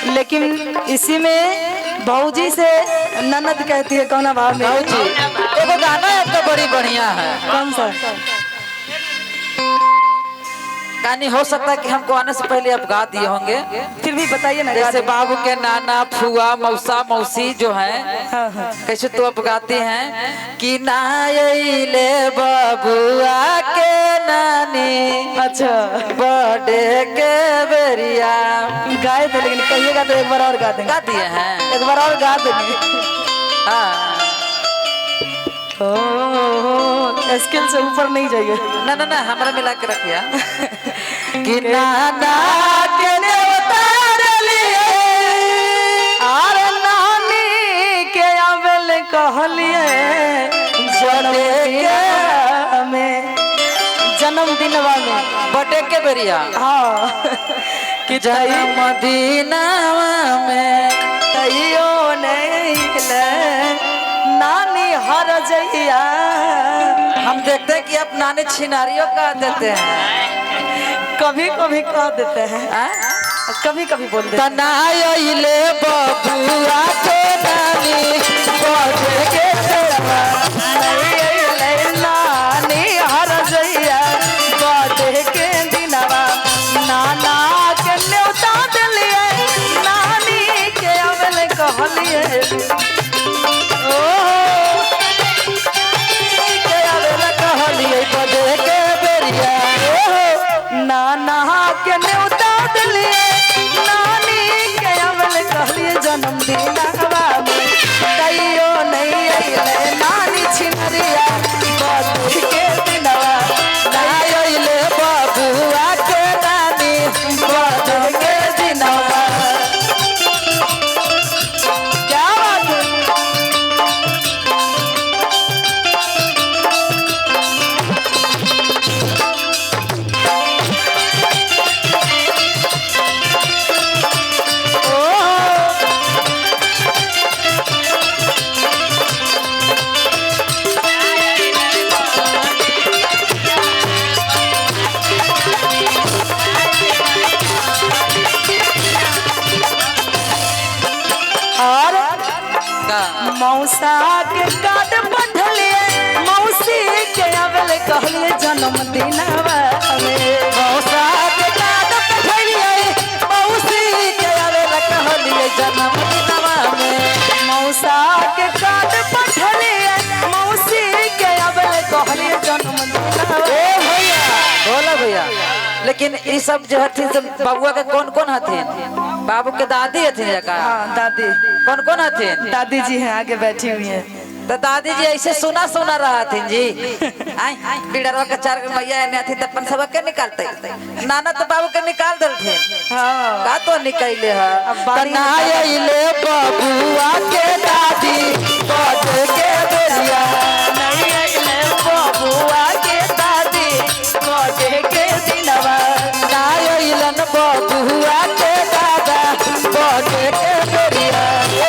लेकिन इसी में भौजी से ननद कहती है कौन भाव में? भौजी एगो गाना आपका बड़ी बढ़िया है। कौन सा गानी? हो सकता है कि हमको आने से पहले आप गा दिए होंगे, फिर भी बताइए ना। जैसे बाबू के नाना फुआ मौसा मौसी जो है, हाँ हाँ। कैसे तो आप गाते हैं कि नायले बबुआ के नानी अच्छा बड़े के बेरिया गाए थे, लेकिन कहिएगा तो एक बार और गा देंगे। गा दिए हैं। एक बार और गा देंगे। हाँ स्केल से ऊपर नहीं जाइए। ना ना ना हमारा मिला के रखिया कि नाना के उतार लिए और नानी के आवेल कहलिए जन्मदिनवा में बटे के बेरिया। हाँ कि जन्मदिनवा में तैयो नहीं नानी हर जइया। हम देखते हैं कि आप नानी छिनारियों का देते हैं, कभी कभी कह देते हैं, कभी कभी बोल देते हैं। तनायले बबुआ के नानी बड़े के नानी हर जइया बर्थडे के दिनवा नाना के न्योता दिलिए नानी के अवल कहलिए नाना के न्योता दिलिए नानी के अवल कहलिए जन्मदिनवा में तैयो नहीं अइले नानी छिनरिया बर्थडे के दिनवा नहीं अइले बबुआ के नानी बर्थडे के दिनवा। क्या बात है? और मौसा के कार्ड पठलिए मौसी के अवल कहलिए जन्मदिनवा में मौसा के कार्ड पठलिए मौसी के अवल कहलिए जन्मदिनवा में। मौसा के कार्ड पठलिए मौसी के अवल कहलिए जन्मदिनवा। भैया बोला भैया, लेकिन ये सब जो हथिन सब बबुआ के कौन कौन हथिन? बाबू के दादी हथिन या का? हाँ दादी। कौन कौन हथिन? दादी जी हैं आगे बैठी हुई हैं। तो दादी जी ऐसे सुना सुना रहा थी जी। आई बिडरवा के चार मैया ने थी तपन सब के निकालते नाना तो बाबू के निकाल देलथे। हाँ का तो निकाले है अब बारी तनायले बबुआ के दादी बड़े के बेरिया नहीं अइले बबुआ के दादी बर्थडे के दिनवा नायलन बबुआ के दादा बड़े के बेरिया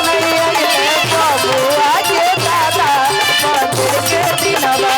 नहीं अइले बबुआ के दादा बर्थडे के दिनवा।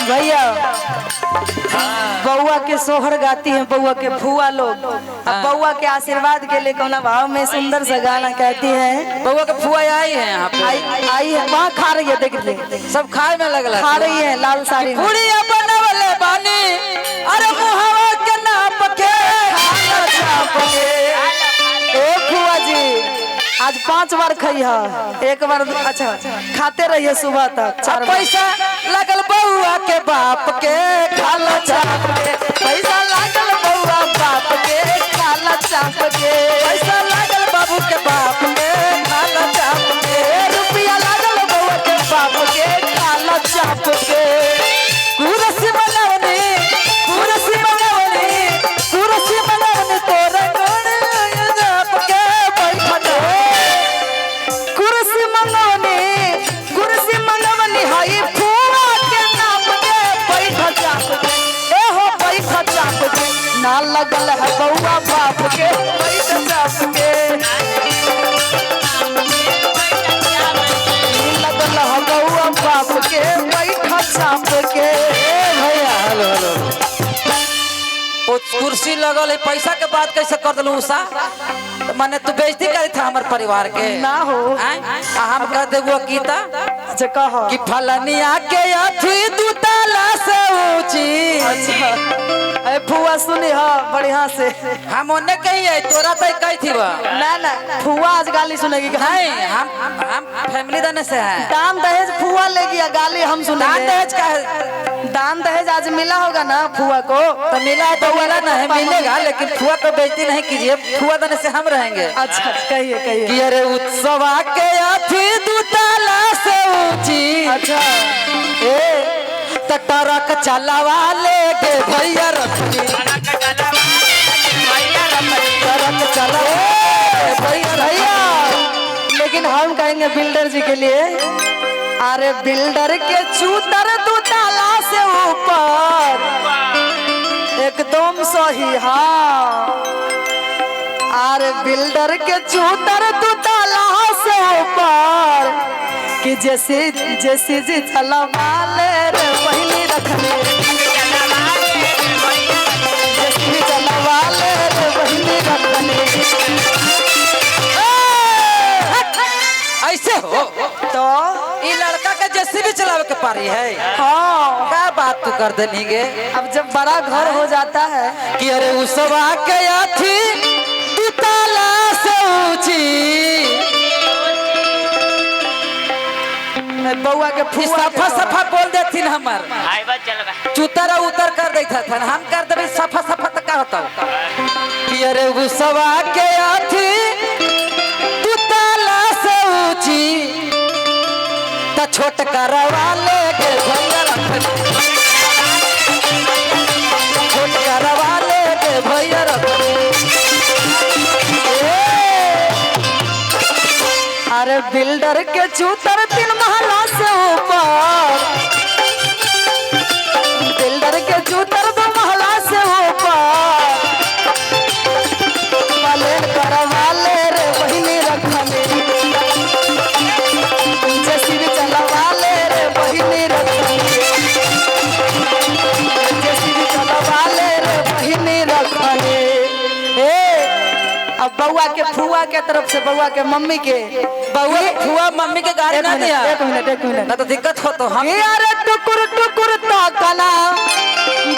भैया बउआ के सोहर गाती हैं बउआ के फुआ लोग। अब बउआ के आशीर्वाद के लिए कौन भाव में सुंदर सा गाना कहती है। बउआ के फुआ आई है यहाँ पे आई है वहाँ खा रही है, देख ले सब खाए में लगल खा रही है लाल साड़ी में। बुढ़िया बनवले बानी अरे मुहावा के नाप के खाना छाप के। ओ फुआ जी आज 5 बार खाई है, एक बार अच्छा खाते रहिए सुबह तक 4 बार। पैसा लगल बउआ के बाप के खाला छाप के। पैसा लागल बउआ बाप के बउआ बाप के बैठ चाप के लगल ह बउआ बाप के बैठ चाप के भैया हेलो हेलो वो कुर्सी लगल है पैसा के बात कैसे कर दिलू उषा तो मैंने तू बेइज्जती करी था हमारे परिवार के ना हो हम कह देगो कीता अच्छा कह कि फलनिया के अथी दुताला से ऊंची अच्छा अरे फुआ सुनी हा बढ़िया से हम ओने कही है तोरा तो कही थी वो ना ना फुआ आज गाली सुनेगी नहीं हम फैमिली देने से है दान दहेज फुआ लेगी या गाली हम सुनेंगे दान दहेज का है दान दहेज आज मिला होगा ना फुआ को तो मिला है तो मिला नहीं मिलेगा लेकिन फुआ को बेइज्जती नहीं कीजिए फुआ देने से हम रहेंगे अच्छा कहिए कहिए कि अरे उत्सव के अथी दुताला से ऊंची अच्छा ए टरक चलावा ले गे भैया रखनी टरक चलावा भैया लेकिन हम कहेंगे बिल्डर जी के लिए अरे बिल्डर के चूतर दुताला से ऊपर एकदम सही हाँ अरे बिल्डर के चूतर दुताला से ऊपर कि जैसे जैसे जी चलवा ले रे वही रखने जैसे चलवा ले रे वही रखने ऐसे हो तो ये लड़का के जैसे भी चलावे के पारी है हाँ क्या बात तू कर देनी गे अब जब बड़ा घर हो जाता है कि अरे उसवा के अथी दुताला से ऊंची बउआ के फुआ सफा सफा बोल देथिन हमर चुतर उतर कर देता था हम कर देबे सफा सफा तो का होता कि अरे उसवा के अथी दुताला से ऊंची त छोट करवा ले गे भैया रखनी छोट करवा ले गे भैया रखनी अरे बिल्डर के चूतर 3 महला से ऊपर बिल्डर के चूतर 2 महला से ऊपर पलेन करवा ले रे बहिनी रखने जैसी भी चलवा ले रे बहिनी रखने जैसी भी चलवा ले रे बहिनी रखने अब बउआ के फुआ के तरफ से बउआ के मम्मी के बउआ फुआ मम्मी के गाड़ी ना दिया एक मिनट ना तो दिक्कत हो तो हम यारे टुकुर टुकुर ताकना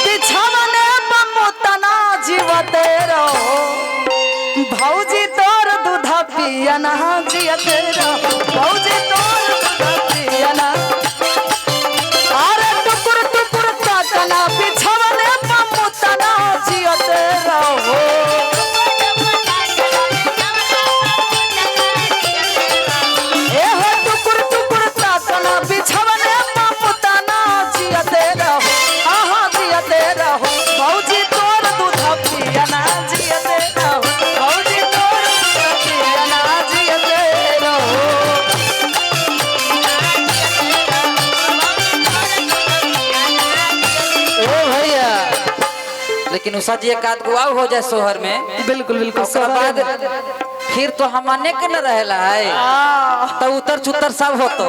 बिछावने बमुतना जीवते रहो भौजी तोर दूधा पियना जियते रहो भौजी तोर दूधा पियना अरे टुकुर टुकुर ताकना बिछावने बमुतना जियते रहो बिछवने पमुतना जियते रहो आहा जियते रहो भौजी तोर दूध पियना जियते रहो भौजी तोर दूध पियना जियते रहो ओ भैया लेकिन उषा जी एक आध गुआव हो जाए शोहर में बिल्कुल बिल्कुल उसके बाद फिर तो हमने के न रहेला है तो उतर चुतर सब हो तो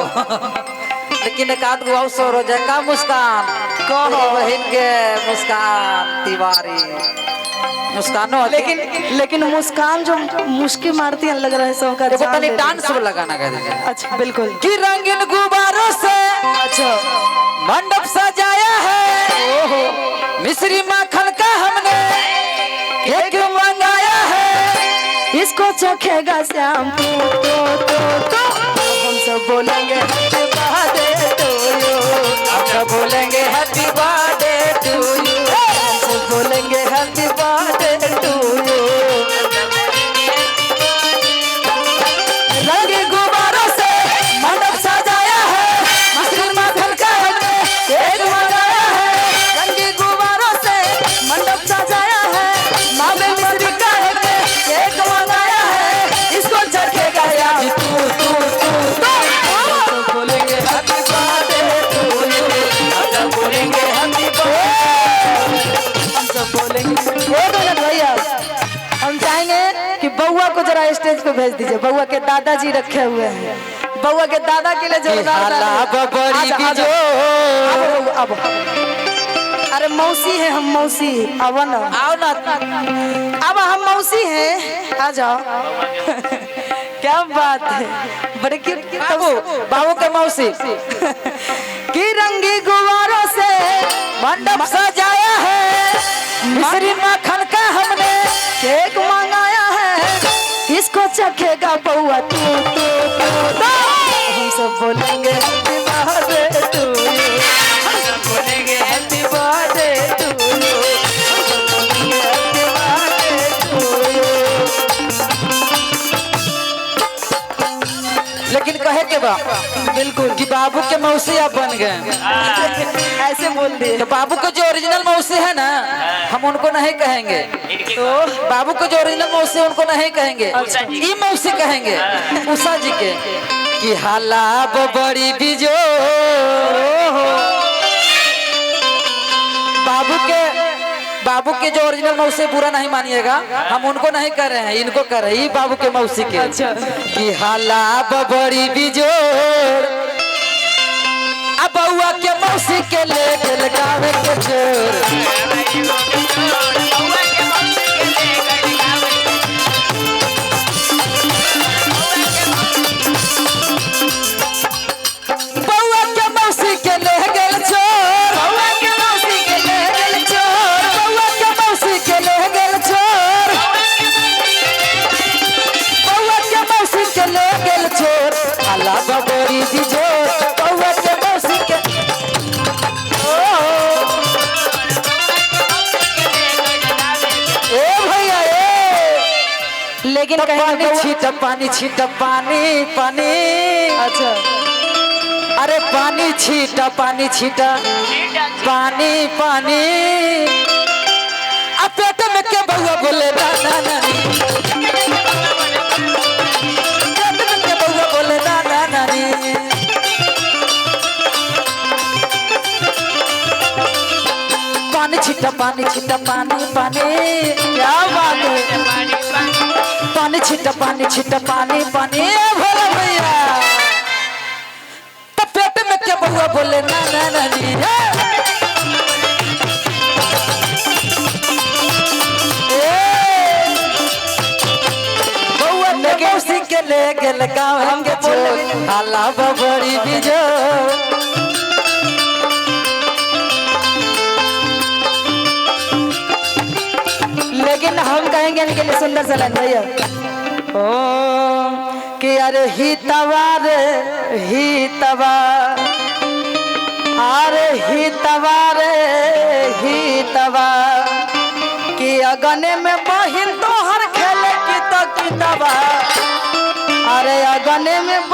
लेकिन एक आध गुआव शोर हो जाए का मुस्कान कहो बहन के मुस्कान तिवारी मुस्कानो लेकिन मुस्कान जो मुस्की मारती है लग रहा है सब का पता नहीं डांस में लगाना कह दीजिए अच्छा बिल्कुल कि रंगीन गुब्बारों से अच्छा मंडप सजाया है ओहो मिश्री माखन का हमने केक मंगाया है इसको चखेगा श्याम तो हम सब बोलेंगे हैप्पी बर्थडे टू यू हम सब बोलेंगे हैप्पी बर्थडे टू यू हम सब बोलेंगे हैप्पी बर्थडे टू यू रंगी गुब्बारों से मंडप सजाया है मिश्री माखन का हमने केक मंगाया है रंगी गुब्बारों से मंडप सजाया है माँ में मिश्री का हमने केक मंगाया है इसको चखेगा यार बोलेंगे हैप्पी बर्थडे टू यू हम सब बोलेंगे हैप्पी बर्थडे हम सब बोलेंगे जोड़ा स्टेज पे भेज दीजिए। बउआ के दादाजी रखे हुए हैं, बउआ के दादा के लिए जोरदार ताली। अब अरे मौसी है, हम मौसी, अब ना आओ ना, अब हम मौसी हैं, आ जाओ। क्या बात है, बड़े क्यूट बाबू, बाबू के मौसी की रंगी गुब्बारों से मंडप सजाया है, मिश्री माखन का हमने केक मंगाया है, किसको चखेगा बउआ तू तू तू। हम सब बोलेंगे हैप्पी बर्थडे टू यू, हम सब बोलेंगे हैप्पी बर्थडे टू यू, हम सब बोलेंगे हैप्पी बर्थडे टू यू। लेकिन कहे के बा बिल्कुल कि बाबू के मौसी आप बन गए, ऐसे बोल दिए। तो बाबू को जो ओरिजिनल मौसी है ना, हम उनको नहीं कहेंगे। तो बाबू को जो ओरिजिनल मौसी उनको नहीं कहेंगे, ई मौसी कहेंगे उषा जी के। कि हाला बड़ी बिजो बाबू के जो ओरिजिनल मौसी बुरा नहीं मानिएगा, हम उनको नहीं कर रहे हैं, इनको कर रहे हैं, बाबू के मौसी के। अच्छा। कि हाला बड़ी बिजोड़ अब बउआ के मौसी के ले गेल गावे के जोर। बउआ के मौसी के ले गेल चोर, बउआ के मौसी के ले गेल चोर, बउआ के मौसी के ले गेल चोर, बउआ के मौसी के ले गेल चोर। हाला बड़ी बिजोड़ बउआ के मौसी के। ए भैया ए, लेकिन पानी छीटा पानी छीटा पानी पानी। अच्छा अरे पानी छीटा पानी छीटा पानी पानी। अब पेट में के बउआ बोले ना ना नानी, पेट में के बउआ बोले ना ना नानी। पानी छीटा पानी छीटा पानी पानी। क्या बात है, पानी छीटा पानी पानी। ए भोला भैया तो पेट में क्या बउआ बोले ना ना नानी। बउआ ने मौसी के ले गेल गाँव हम के छोड़। हाला बड़ी बिजो लेकिन हम कहेंगे इनके लिए सुंदर सा लाइन भैया। ओ कि अरे ही तवा रे ही तवा, अरे ही तवा रे ही तवा, कि अगने में बहिन तोहर खेले की तो की तवा, अरे अगने में